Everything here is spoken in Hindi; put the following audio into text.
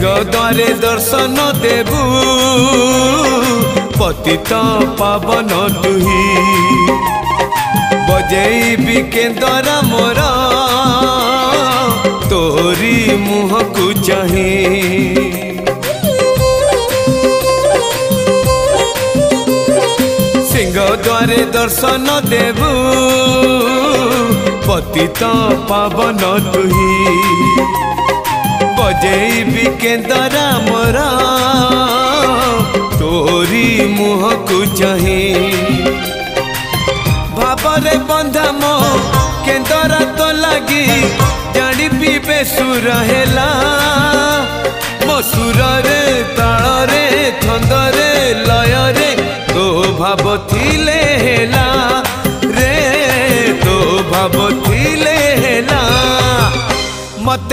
सिंह द्वारे दर्शन देबू पतित पावन तुही बजेबी केंदरा मोर तोरी मुह को चाही सिंह द्वारे दर्शन देबू पतित पावन तुही बजेबी केंदरा मोर तोरी मुह को चाही भावरे बंधा मो केंदरा तो लगी जानी पीबे सुर हेला मो सुर रे ताल रे छंद रे लय रे तो भाव थिले हेला रे तो भाव थिले हेला मत